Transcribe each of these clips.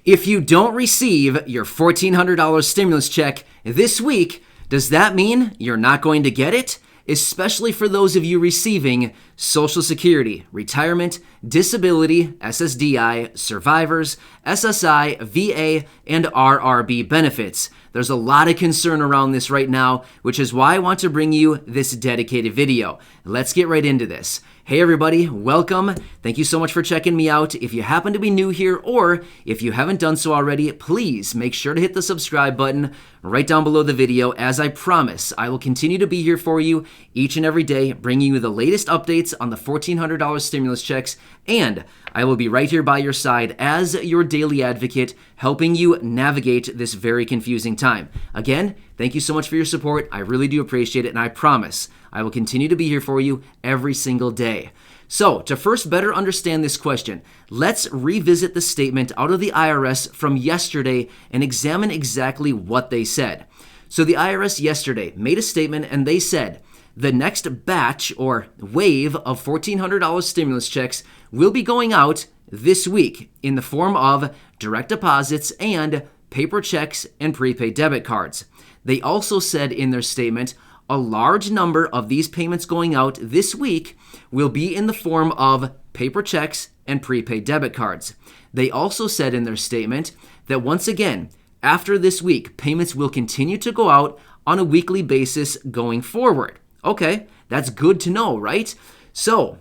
If you don't receive your $1,400 stimulus check this week, does that mean you're not going to get it? Especially for those of you receiving Social Security, retirement, disability, SSDI, survivors, SSI, VA, and RRB benefits. There's a lot of concern around this right now, which is why I want to bring you this dedicated video. Let's get right into this. Hey everybody, welcome. Thank you so much for checking me out. If you happen to be new here or if you haven't done so already, please make sure to hit the subscribe button right down below the video. As I promise, I will continue to be here for you each and every day, bringing you the latest updates on the $1,400 stimulus checks, and I will be right here by your side as your daily advocate, helping you navigate this very confusing time. Again, thank you so much for your support. I really do appreciate it, and I promise I will continue to be here for you every single day. So, to first better understand this question, let's revisit the statement out of the IRS from yesterday and examine exactly what they said. So, the IRS yesterday made a statement and they said, the next batch or wave of $1,400 stimulus checks will be going out this week in the form of direct deposits and paper checks and prepaid debit cards. They also said in their statement, a large number of these payments going out this week will be in the form of paper checks and prepaid debit cards. They also said in their statement that once again, after this week, payments will continue to go out on a weekly basis going forward. Okay, that's good to know, right? So,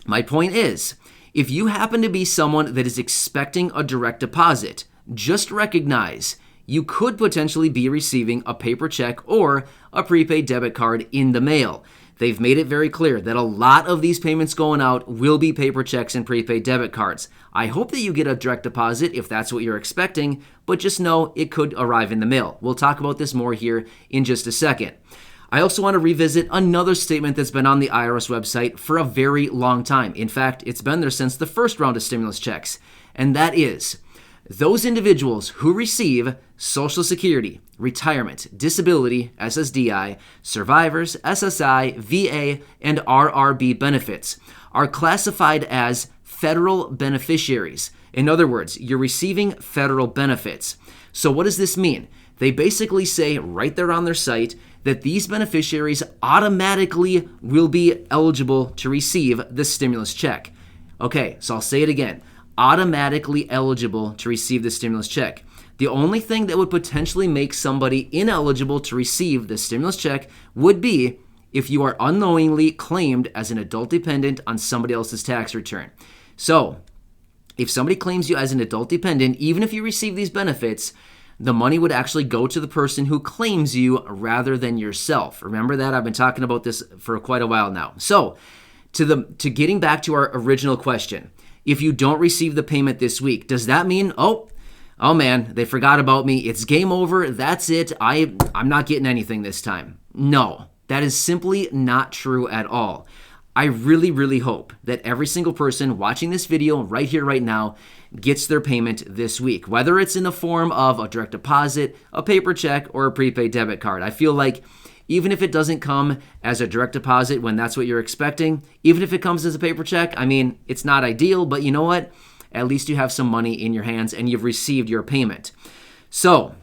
my point is, if you happen to be someone that is expecting a direct deposit, just recognize you could potentially be receiving a paper check or a prepaid debit card in the mail. They've made it very clear that a lot of these payments going out will be paper checks and prepaid debit cards. I hope that you get a direct deposit if that's what you're expecting, but just know it could arrive in the mail. We'll talk about this more here in just a second. I also want to revisit another statement that's been on the IRS website for a very long time. In fact, it's been there since the first round of stimulus checks, and that is, those individuals who receive Social Security, retirement, disability, SSDI, survivors, SSI, VA, and RRB benefits are classified as federal beneficiaries. In other words, you're receiving federal benefits. So what does this mean? They basically say right there on their site that these beneficiaries automatically will be eligible to receive the stimulus check. Okay, so I'll say it again. Automatically eligible to receive the stimulus check. The only thing that would potentially make somebody ineligible to receive the stimulus check would be if you are unknowingly claimed as an adult dependent on somebody else's tax return. So, if somebody claims you as an adult dependent, even if you receive these benefits, the money would actually go to the person who claims you rather than yourself. Remember that? I've been talking about this for quite a while now. So, to getting back to our original question, if you don't receive the payment this week, does that mean, oh man, they forgot about me, it's game over, that's it, I'm not getting anything this time? No, that is simply not true at all. I really, really hope that every single person watching this video right here, right now, gets their payment this week, whether it's in the form of a direct deposit, a paper check, or a prepaid debit card. I feel like even if it doesn't come as a direct deposit when that's what you're expecting, even if it comes as a paper check, I mean, it's not ideal, but you know what? At least you have some money in your hands and you've received your payment. So,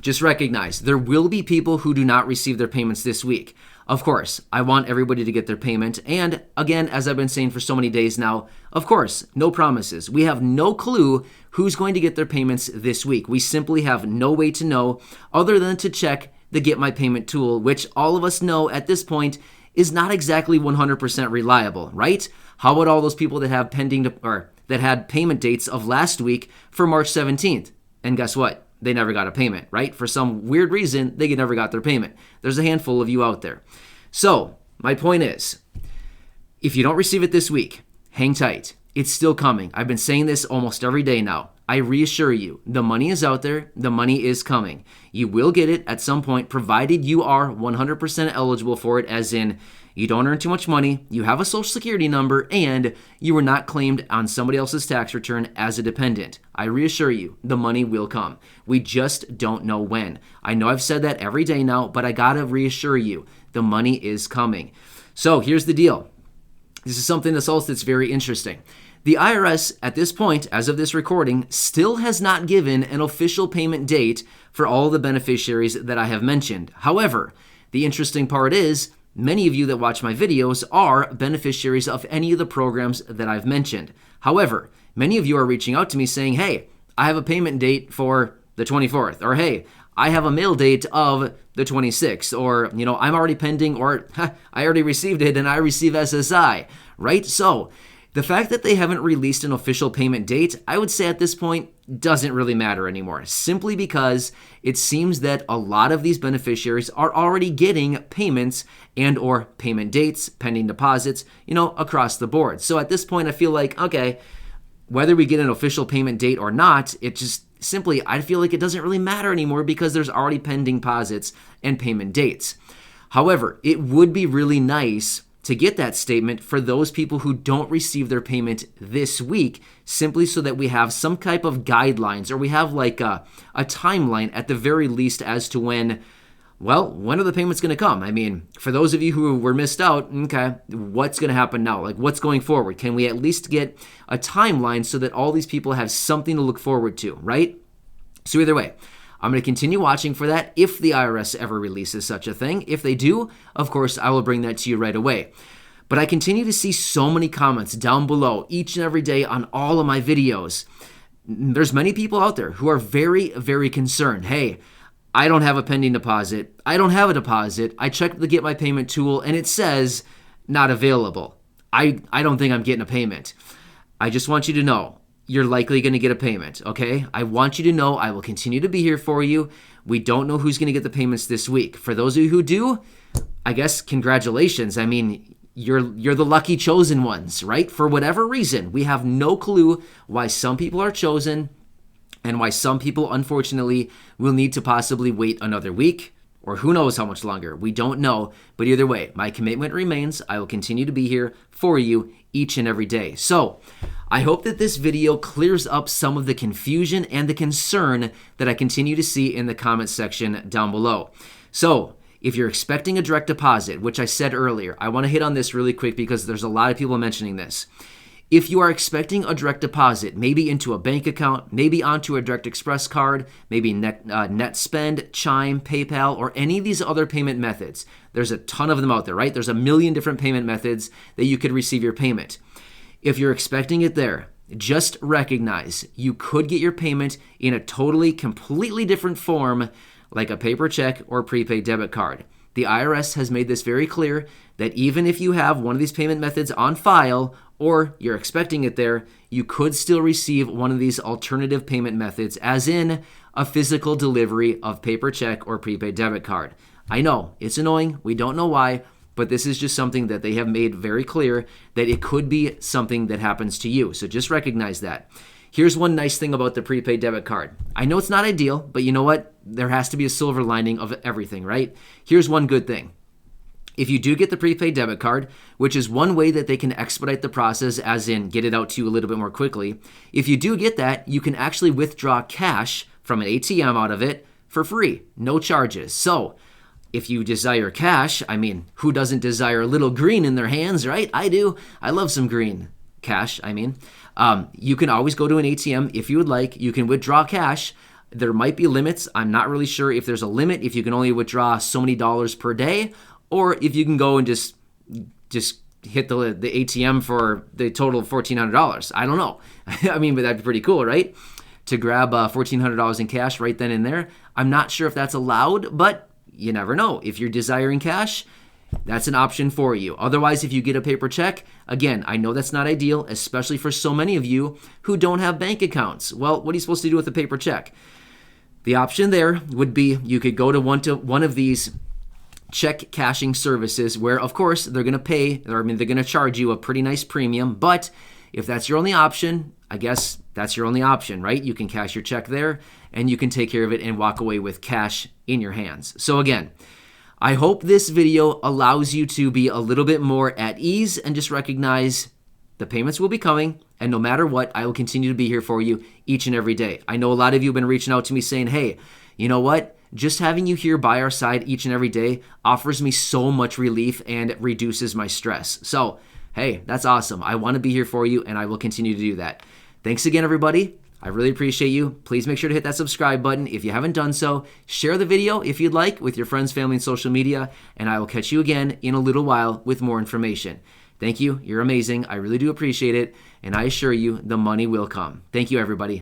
just recognize there will be people who do not receive their payments this week. Of course, I want everybody to get their payment. And again, as I've been saying for so many days now, of course, no promises. We have no clue who's going to get their payments this week. We simply have no way to know other than to check the Get My Payment tool, which all of us know at this point is not exactly 100% reliable, right? How about all those people that have that had payment dates of last week for March 17th? And guess what? They never got a payment, right? For some weird reason, they never got their payment. There's a handful of you out there. So, my point is, if you don't receive it this week, hang tight. It's still coming. I've been saying this almost every day now. I reassure you, the money is out there. The money is coming. You will get it at some point, provided you are 100% eligible for it, as in you don't earn too much money, you have a Social Security number, and you were not claimed on somebody else's tax return as a dependent. I reassure you, the money will come. We just don't know when. I know I've said that every day now, but I gotta reassure you, the money is coming. So here's the deal. This is something that's very interesting. The IRS, at this point, as of this recording, still has not given an official payment date for all the beneficiaries that I have mentioned. However, the interesting part is, many of you that watch my videos are beneficiaries of any of the programs that I've mentioned. However, many of you are reaching out to me saying, hey, I have a payment date for the 24th, or hey, I have a mail date of the 26th, or, I'm already pending, or I already received it and I receive SSI, right? So the fact that they haven't released an official payment date, I would say at this point, doesn't really matter anymore, simply because it seems that a lot of these beneficiaries are already getting payments and or payment dates, pending deposits, across the board. So at this point, I feel like, okay, whether we get an official payment date or not, it just simply, I feel like it doesn't really matter anymore because there's already pending deposits and payment dates. However, it would be really nice to get that statement for those people who don't receive their payment this week, simply so that we have some type of guidelines, or we have like a timeline at the very least as to when are the payments going to come? I mean, for those of you who were missed out, okay, what's going to happen now? Like, what's going forward? Can we at least get a timeline so that all these people have something to look forward to, right? So either way, I'm going to continue watching for that if the IRS ever releases such a thing. If they do, of course, I will bring that to you right away. But I continue to see so many comments down below each and every day on all of my videos. There's many people out there who are very, very concerned. Hey, I don't have a pending deposit. I don't have a deposit. I checked the Get My Payment tool and it says not available. I don't think I'm getting a payment. I just want you to know, you're likely going to get a payment, okay? I want you to know I will continue to be here for you. We don't know who's going to get the payments this week. For those of you who do, I guess congratulations. I mean, you're the lucky chosen ones, right? For whatever reason, we have no clue why some people are chosen and why some people, unfortunately, will need to possibly wait another week, or who knows how much longer. We don't know. But either way, my commitment remains. I will continue to be here for you each and every day. So I hope that this video clears up some of the confusion and the concern that I continue to see in the comments section down below. So if you're expecting a direct deposit, which I said earlier, I want to hit on this really quick because there's a lot of people mentioning this. If you are expecting a direct deposit, maybe into a bank account, maybe onto a Direct Express card, maybe NetSpend, Chime, PayPal, or any of these other payment methods, there's a ton of them out there, right? There's a million different payment methods that you could receive your payment. If you're expecting it there, just recognize you could get your payment in a totally, completely different form, like a paper check or prepaid debit card. The IRS has made this very clear that even if you have one of these payment methods on file, or you're expecting it there, you could still receive one of these alternative payment methods, as in a physical delivery of paper check or prepaid debit card. I know, it's annoying, we don't know why, but this is just something that they have made very clear that it could be something that happens to you. So just recognize that. Here's one nice thing about the prepaid debit card. I know it's not ideal, but you know what? There has to be a silver lining of everything, right? Here's one good thing. If you do get the prepaid debit card, which is one way that they can expedite the process, as in get it out to you a little bit more quickly, if you do get that, you can actually withdraw cash from an ATM out of it for free, no charges. So if you desire cash, I mean, who doesn't desire a little green in their hands, right? I do. I love some green cash, you can always go to an ATM if you would like. You can withdraw cash. There might be limits. I'm not really sure if there's a limit, if you can only withdraw so many dollars per day, or if you can go and just hit the ATM for the total of $1,400. I don't know. I mean, but that'd be pretty cool, right? To grab $1,400 in cash right then and there. I'm not sure if that's allowed, but you never know. If you're desiring cash, that's an option for you. Otherwise, if you get a paper check, again, I know that's not ideal, especially for so many of you who don't have bank accounts. Well, what are you supposed to do with a paper check? The option there would be you could go to one of these check cashing services where, of course, they're going to pay, or they're going to charge you a pretty nice premium. But if that's your only option, I guess that's your only option, right? You can cash your check there and you can take care of it and walk away with cash in your hands. So again, I hope this video allows you to be a little bit more at ease and just recognize the payments will be coming, and no matter what, I will continue to be here for you each and every day. I know a lot of you have been reaching out to me saying, hey, you know what? Just having you here by our side each and every day offers me so much relief and reduces my stress. So hey, that's awesome. I want to be here for you, and I will continue to do that. Thanks again, everybody. I really appreciate you. Please make sure to hit that subscribe button if you haven't done so. Share the video if you'd like with your friends, family, and social media, and I will catch you again in a little while with more information. Thank you. You're amazing. I really do appreciate it, and I assure you the money will come. Thank you, everybody.